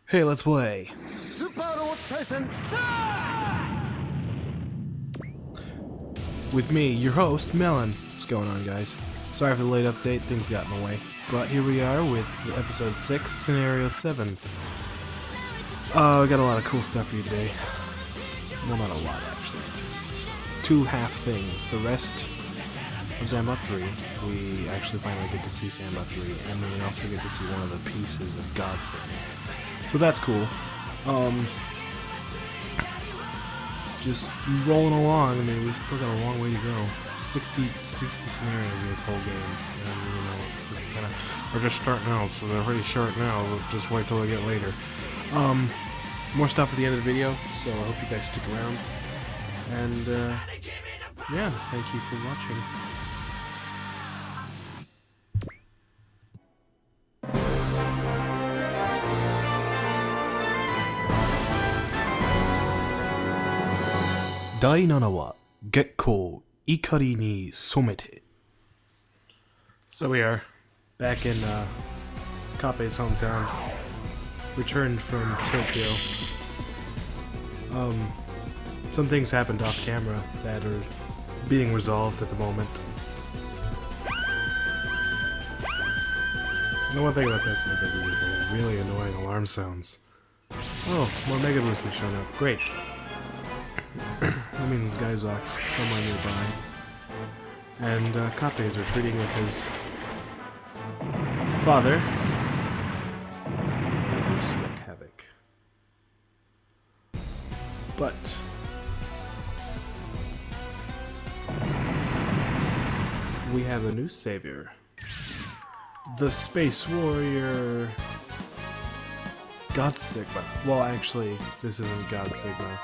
Hey, let's play. Taisen. With me, your host, Melon. What's going on, guys? Sorry for the late update, things got in the way. But here we are with episode 6, scenario 7. We got a lot of cool stuff for you today. Well, not a lot, actually. Just 2 half things. The rest of Zambot 3, we actually finally get to see Zambot 3, and then we also get to see one of the pieces of Godson. So that's cool. Just rolling along. I mean, we've still got a long way to go. 60 scenarios in this whole game. And, you know, just kinda, we're just starting out, so they're pretty short now. We'll just wait till we get later. More stuff at the end of the video, so I hope you guys stick around. And, yeah, thank you for watching. Dai 7 wa Gekkou Ikari ni Somete. So we are back in Kappei's hometown. Returned from Tokyo. Some things happened off camera that are being resolved at the moment. And the one thing about that SRW is they have really annoying alarm sounds. Oh, more Mega Boosts have shown up. Great. That means Gaizok's somewhere nearby. And Kappei is retreating with his father. Wreak havoc. But we have a new savior. The Space Warrior God Sigma. Well, actually, this isn't God Sigma.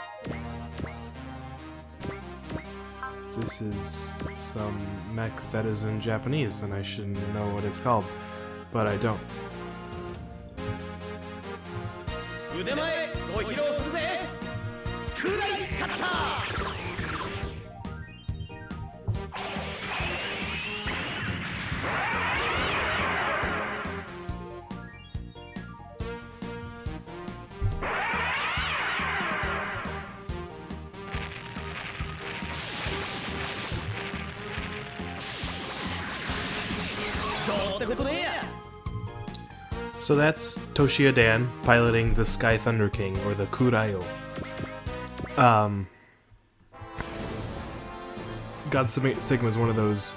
This is some mech that is in Japanese, and I should know what it's called, but I don't. So that's Toshia Dan piloting the Sky Thunder King, or the Kurayo. God Sigma is one of those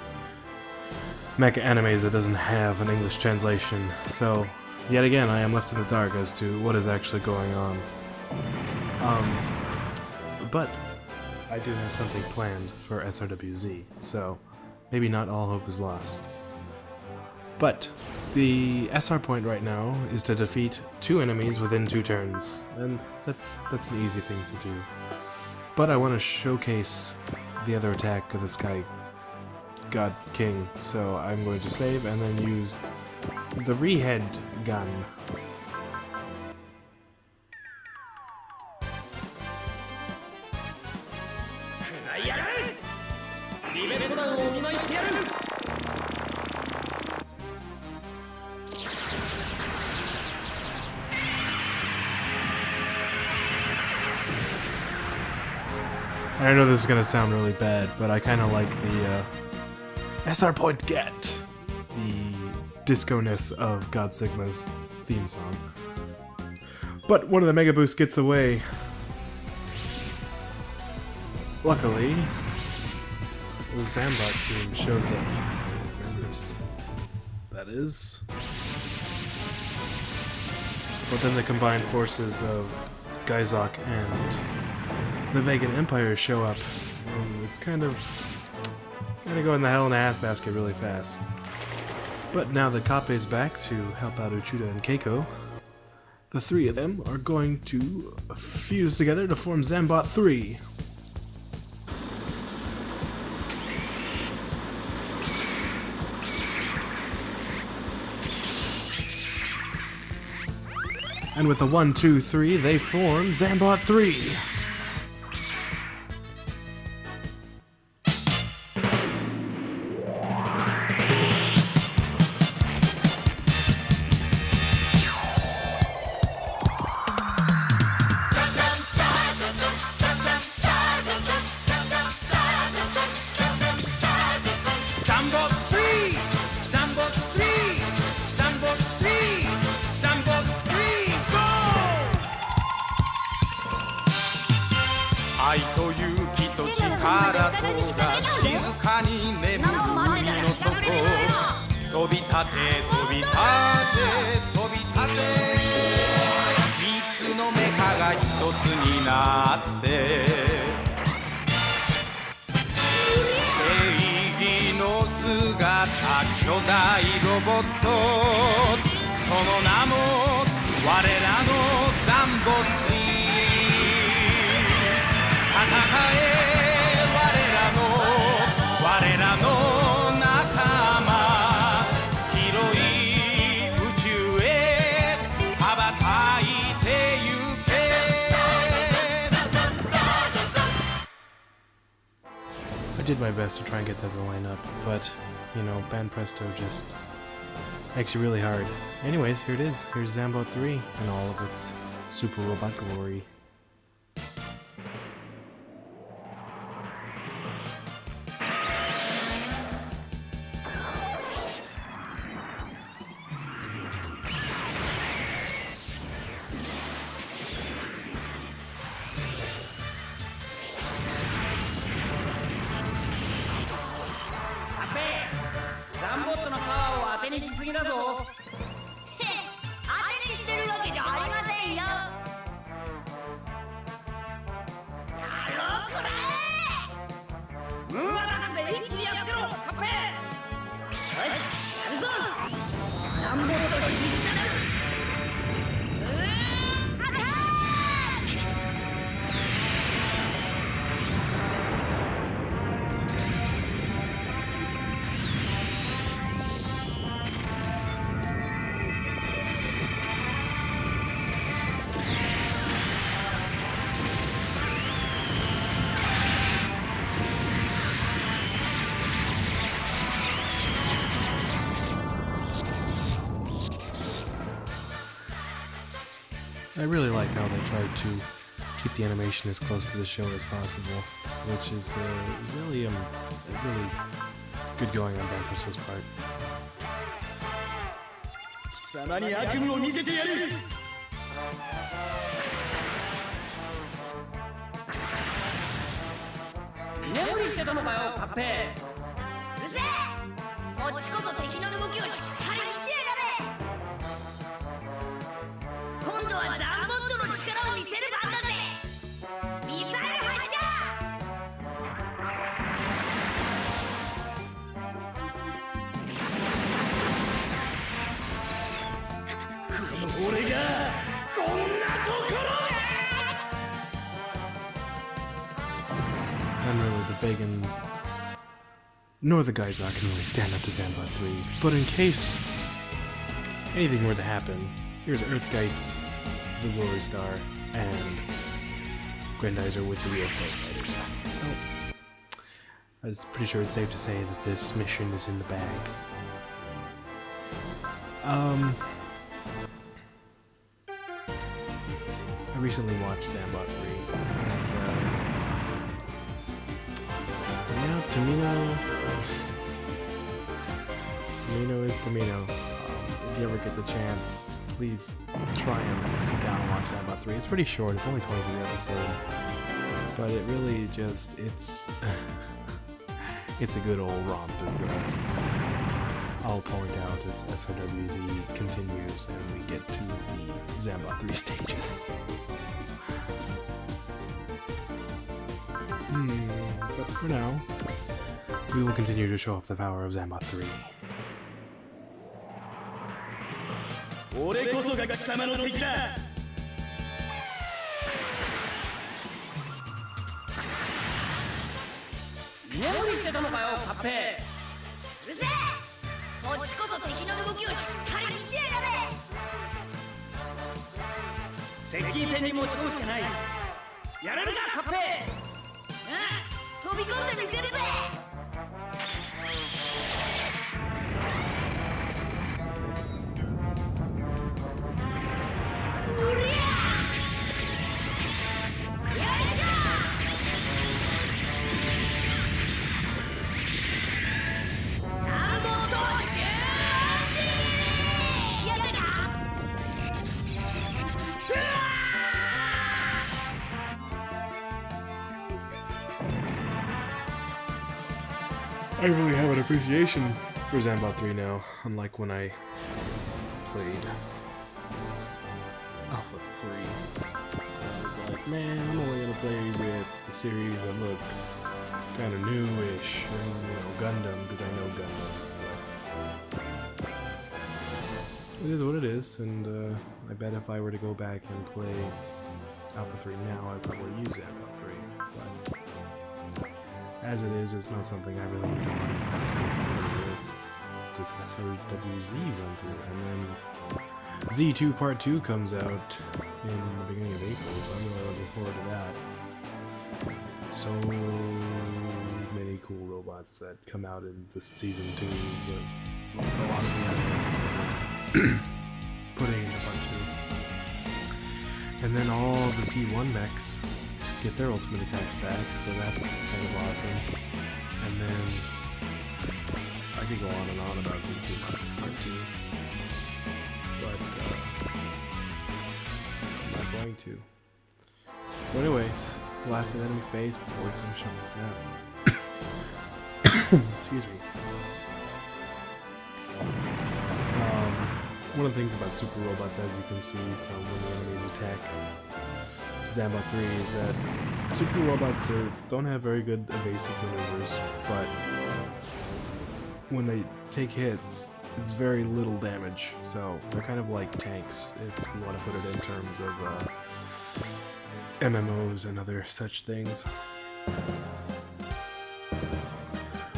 mecha animes that doesn't have an English translation, so yet again I am left in the dark as to what is actually going on. But I do have something planned for SRWZ, so maybe not all hope is lost. But the SR point right now is to defeat 2 enemies within 2 turns, and that's an easy thing to do. But I want to showcase the other attack of the Sky God King, so I'm going to save and then use the Rehead gun. I know this is gonna sound really bad, but I kind of like the SR Point Get, the disco-ness of God Sigma's theme song. But one of the Mega Boosts gets away. Luckily, the Zambot team shows up. That is. But then the combined forces of Gaizok and the Vegan Empire show up, and it's kind of going the hell in a handbasket really fast. But now that Kappei's back to help out Uchuda and Keiko, the 3 of them are going to fuse together to form Zambot 3. And with a 1, 2, 3, they form Zambot 3. からとが静かに眠る海の底飛び立て飛び立て飛び立て三つのメカが一つになって正義の姿巨大ロボットその名も我らのザンボツイ戦え我らの仲間広い宇宙へ羽ばたいてゆけ I did my best to try and get that to line up, but, you know, Band Presto just makes you really hard. Anyways, here it is. Here's Zambot 3 in all of its super robot glory. I really like how they tried to keep the animation as close to the show as possible, which is really good going on Band Presto's part. 貴様に悪夢を見せてやる。居眠りしてたのかよ、カッペ。うるせえ。そっちこそ敵の動きをしっかり見てやがれ。今度はザンボットの力を見せる番だぜ。ミサイル発射。この俺がこんなところで。And really the Vegans, nor the Gaizar can really stand up to Zambot 3. But in case anything were to happen, here's Earthgeit's, the Glory Star, and Grandizer with the real Foe Fighters. So, I was pretty sure it's safe to say that this mission is in the bag. I recently watched Zambot 3, and yeah, Tamino is Tamino. If you ever get the chance, please try and sit down and watch Zambot 3. It's pretty short, it's only 23 episodes, but it really just, it's a good old romp, as I'll point out as SRWZ continues and we get to the Zambot 3 stages. But for now, we will continue to show off the power of Zambot 3. 俺こそが貴様の敵だ。居眠りしてたのかよ、カッペ。うるせえ。そっちこそ敵の動きをしっかり見てやがれ。接近戦に持ち込むしかない。やれるか、カッペ。飛び込んでみせるぜ。I really have an appreciation for Zambot 3 now, unlike when I played Alpha 3. I was like, man, I'm only gonna play with the series that look kind of newish, and, you know, Gundam, because I know Gundam. But it is what it is, and I bet if I were to go back and play Alpha 3 now, I'd probably use Zambot 3. But as it is, it's not something I really need to worry about because I'm going with this SRWZ run through. And then Z2 Part 2 comes out in the beginning of April, so I'm really looking forward to that. So many cool robots that come out in the season 2s of a lot of the animals that putting into Part 2. And then all the C1 mechs get their ultimate attacks back, so that's kind of awesome. And then I could go on and on about Z2 Part 2, but I'm not going to. So anyways, last enemy phase before we finish up this map. Excuse me. One of the things about super robots, as you can see from when the enemies attack Zambot 3, is that super robots don't have very good evasive maneuvers, but when they take hits, it's very little damage. So they're kind of like tanks, if you want to put it in terms of MMOs and other such things.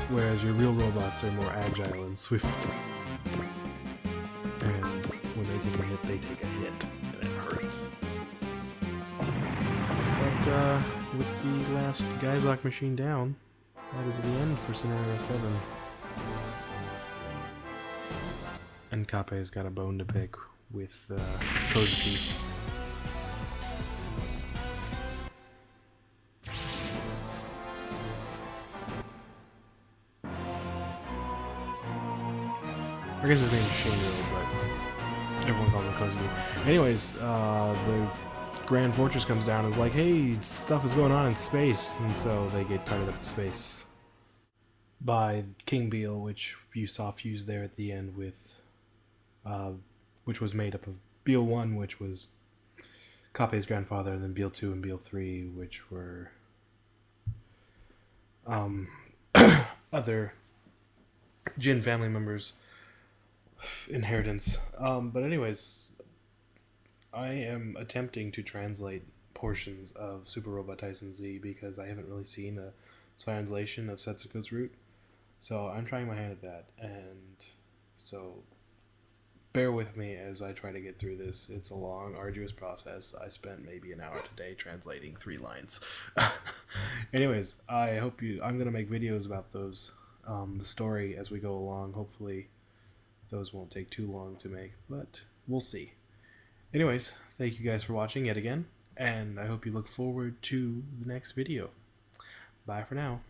Whereas your real robots are more agile and swift. And when they take a hit, they take a hit, and it hurts. But with the last Geizok machine down, that is the end for Scenario 7. And Kape's got a bone to pick with Kozuki. I guess his name's Shingo, but everyone calls him Kozuki. Anyways, the Grand Fortress comes down and is like, hey, stuff is going on in space, and so they get carted up to space by King Beal, which you saw fused there at the end with, which was made up of Beal 1, which was Kape's grandfather, and then Beal 2 and Beal 3, which were other Jin family members' inheritance. But anyways, I am attempting to translate portions of Super Robot Taisen Z because I haven't really seen a translation of Setsuko's route. So I'm trying my hand at that, and so bear with me as I try to get through this. It's a long, arduous process. I spent maybe an hour today translating 3 lines. Anyways, I hope I'm going to make videos about those, the story as we go along. Hopefully those won't take too long to make, but we'll see. Anyways, thank you guys for watching yet again, and I hope you look forward to the next video. Bye for now.